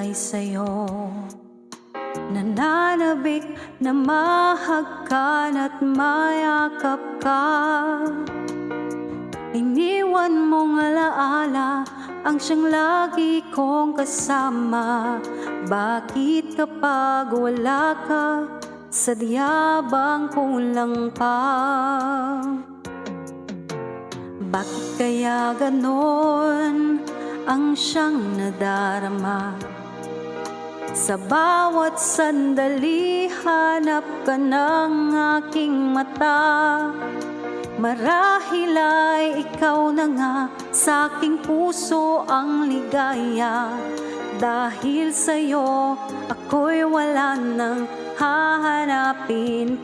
ay sa'yo. Nananabik na mahagkan at mayakap ka. Iniwan mong alaala ang siyang lagi kong kasama. Bakit kapag wala ka, sadya bang kulang pa? Bakit kaya ganon ang siyang nadarama? Sa bawat sandali hanap ka ng aking mata. Marahil ay ikaw na nga sa aking puso ang ligaya. Dahil sa'yo ako'y wala nang hahanapin